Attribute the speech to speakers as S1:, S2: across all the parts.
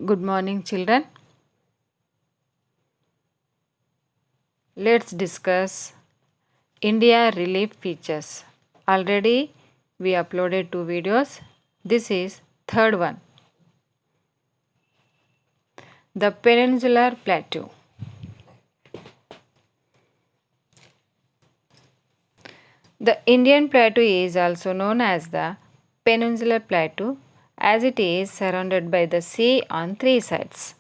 S1: Good morning, children. Let's discuss India relief features. Already we uploaded 2 videos. This is third one. The Peninsular Plateau. The Indian Plateau is also known as the Peninsular Plateau as it is surrounded by the sea on three sides.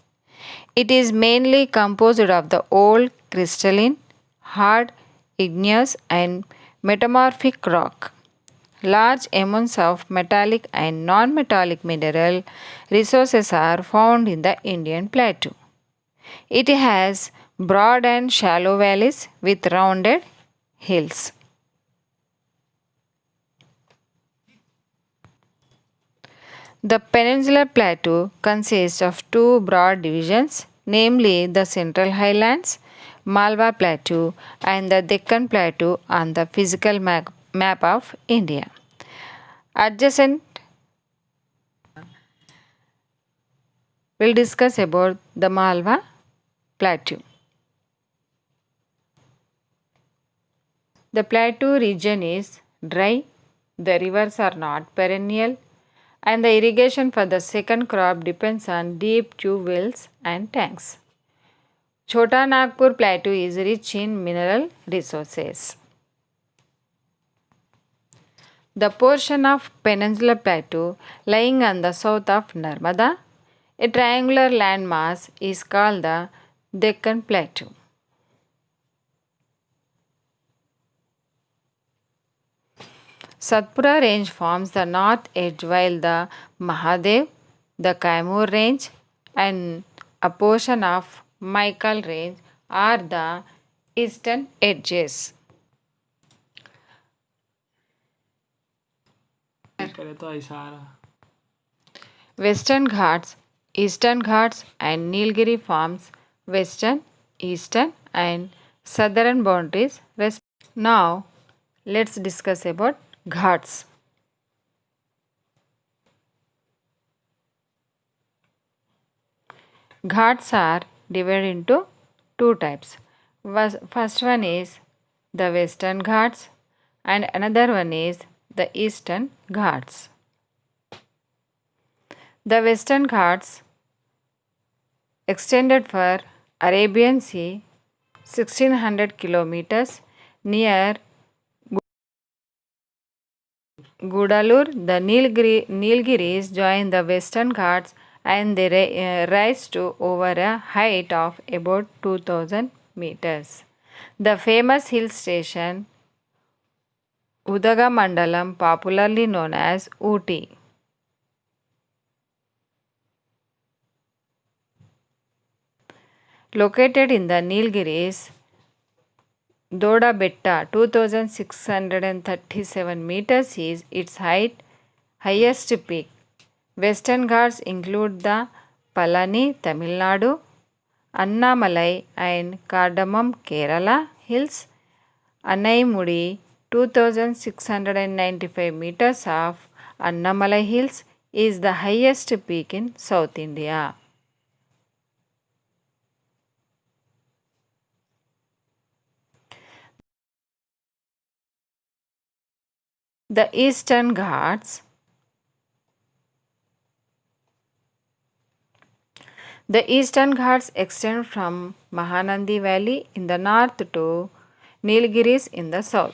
S1: It is mainly composed of the old crystalline, hard, igneous, and metamorphic rock. Large amounts of metallic and non metallic mineral resources are found in the Indian plateau. It has broad and shallow valleys with rounded hills. The Peninsular Plateau consists of two broad divisions, namely the Central Highlands, Malwa Plateau, and the Deccan Plateau on the physical map of India. Adjacent, we'll discuss about the Malwa Plateau. The plateau region is dry, the rivers are not perennial, and the irrigation for the second crop depends on deep tube wells and tanks. Chota Nagpur Plateau is rich in mineral resources. The portion of Peninsular Plateau lying on the south of Narmada, a triangular landmass, is called the Deccan Plateau. Satpura range forms the north edge while the Mahadev, the Kaimur range and a portion of Maikal range are the eastern edges. Western Ghats, Eastern Ghats and Nilgiri forms western, eastern and southern boundaries. Now let's discuss about Ghats. Ghats are divided into two types. First one is the Western Ghats and another one is the Eastern Ghats. The Western Ghats extended for Arabian Sea 1600 kilometers near Gudalur. The Nilgiris join the Western Ghats and they rise to over a height of about 2000 meters. The famous hill station Udagamandalam, popularly known as Ooty. Located in the Nilgiris, Doda Betta 2637 meters is its highest peak. Western Ghats include the Palani, Tamil Nadu, Annamalai and Cardamom, Kerala hills, Anaimudi 2695 meters of Annamalai hills is the highest peak in South India. The Eastern Ghats. The Eastern Ghats extend from Mahanandi Valley in the north to Nilgiris in the south.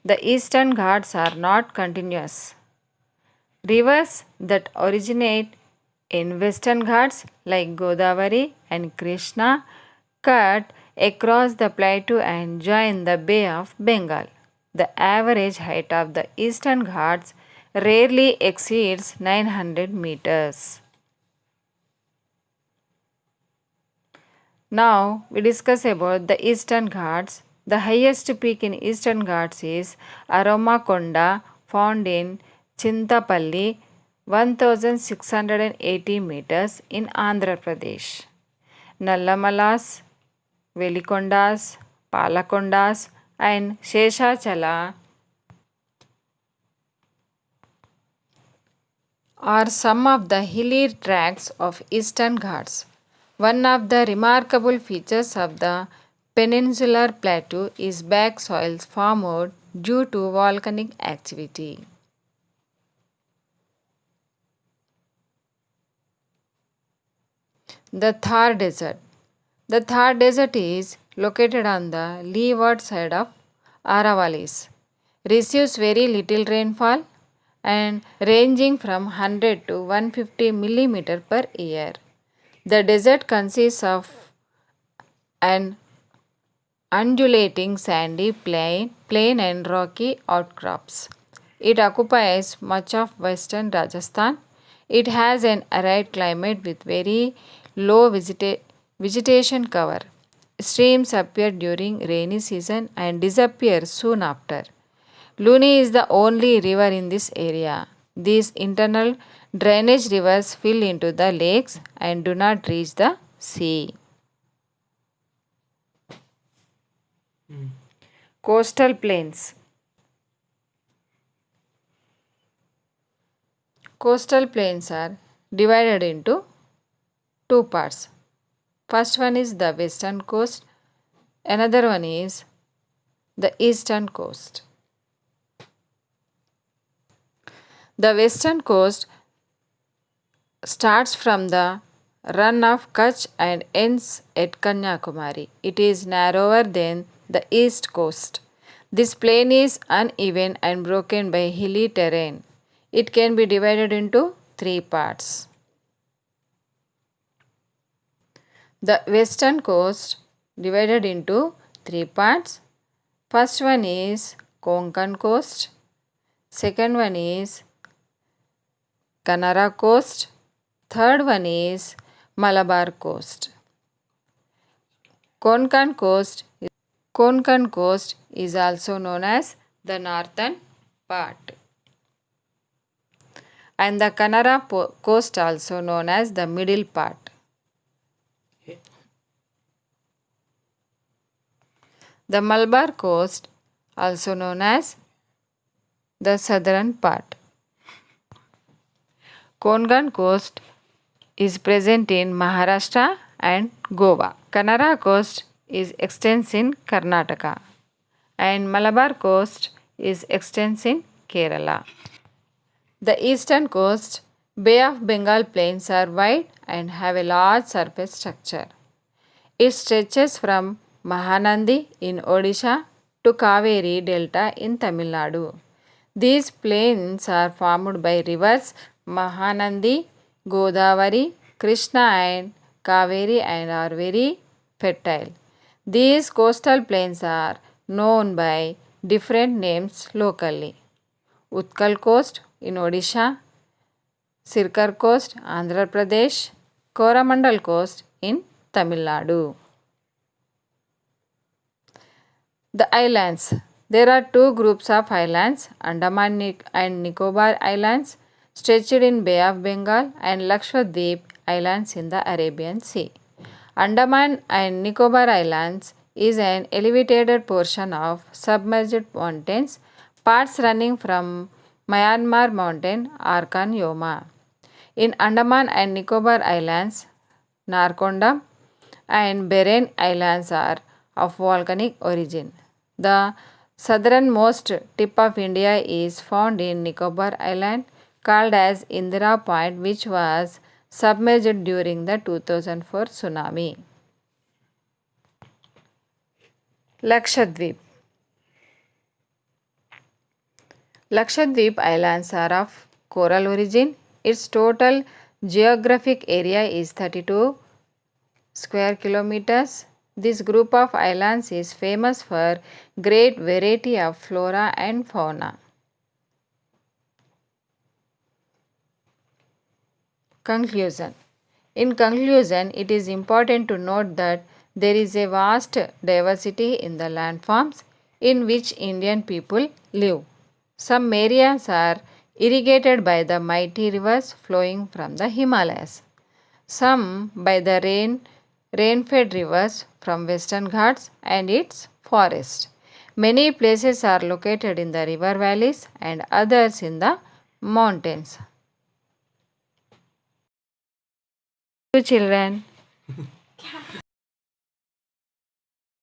S1: The Eastern Ghats are not continuous. Rivers that originate in Western Ghats like Godavari and Krishna cut across the plateau and join the Bay of Bengal. The average height of the Eastern Ghats rarely exceeds 900 meters. Now we discuss about the Eastern Ghats. The highest peak in Eastern Ghats is Aramakonda, found in Chintapalli, 1680 meters in Andhra Pradesh. Nallamalas, Velikondas, Palakondas and Sheshachala are some of the hilly tracts of Eastern Ghats. One of the remarkable features of the peninsular plateau is back soils formed due to volcanic activity. The Thar Desert. The Thar Desert is located on the leeward side of Aravallis. Receives very little rainfall and ranging from 100 to 150 millimeter per year. The desert consists of an undulating sandy plain and rocky outcrops. It occupies much of western Rajasthan. It has an arid climate with very low vegetation cover. Streams appear during rainy season and disappear soon after. Luni is the only river in this area. These internal drainage rivers fill into the lakes and do not reach the sea. Coastal plains. Coastal plains are divided into two parts. First one is the western coast, another one is the eastern coast. The western coast starts from the run of Kutch and ends at Kanyakumari. It is narrower than the east coast. This plain is uneven and broken by hilly terrain. It can be divided into three parts. The western coast divided into three parts. First one is Konkan coast. Second one is Kanara coast. Third one is Malabar coast. Konkan coast is also known as the northern part, and the Kanara coast also known as the middle part. The Malabar coast also known as the southern part. Konkan coast is present in Maharashtra and Goa. Kanara coast is extends in Karnataka and Malabar coast is extends in Kerala. The eastern coast, Bay of Bengal plains are wide and have a large surface structure. It stretches from Mahanadi in Odisha to Kaveri Delta in Tamil Nadu. These plains are formed by rivers Mahanadi, Godavari, Krishna and Kaveri and are very fertile. These coastal plains are known by different names locally. Utkal coast in Odisha, Sirkar coast, Andhra Pradesh, Coromandel coast in Tamil Nadu. The islands. There are two groups of islands, Andaman and Nicobar Islands, stretched in Bay of Bengal, and Lakshadweep Islands in the Arabian Sea. Andaman and Nicobar Islands is an elevated portion of submerged mountains, parts running from Myanmar mountain Arkan Yoma. In Andaman and Nicobar Islands, Narkondam and Beren Islands are of volcanic origin. The southernmost tip of India is found in Nicobar Island called as Indira Point, which was submerged during the 2004 tsunami. Lakshadweep. Lakshadweep Islands are of coral origin. Its total geographic area is 32 square kilometers. This group of islands is famous for great variety of flora and fauna. Conclusion. In conclusion, it is important to note that there is a vast diversity in the landforms in which Indian people live. Some areas are irrigated by the mighty rivers flowing from the Himalayas, some by the rain-fed rivers from Western Ghats and its forest. Many places are located in the river valleys and others in the mountains. children.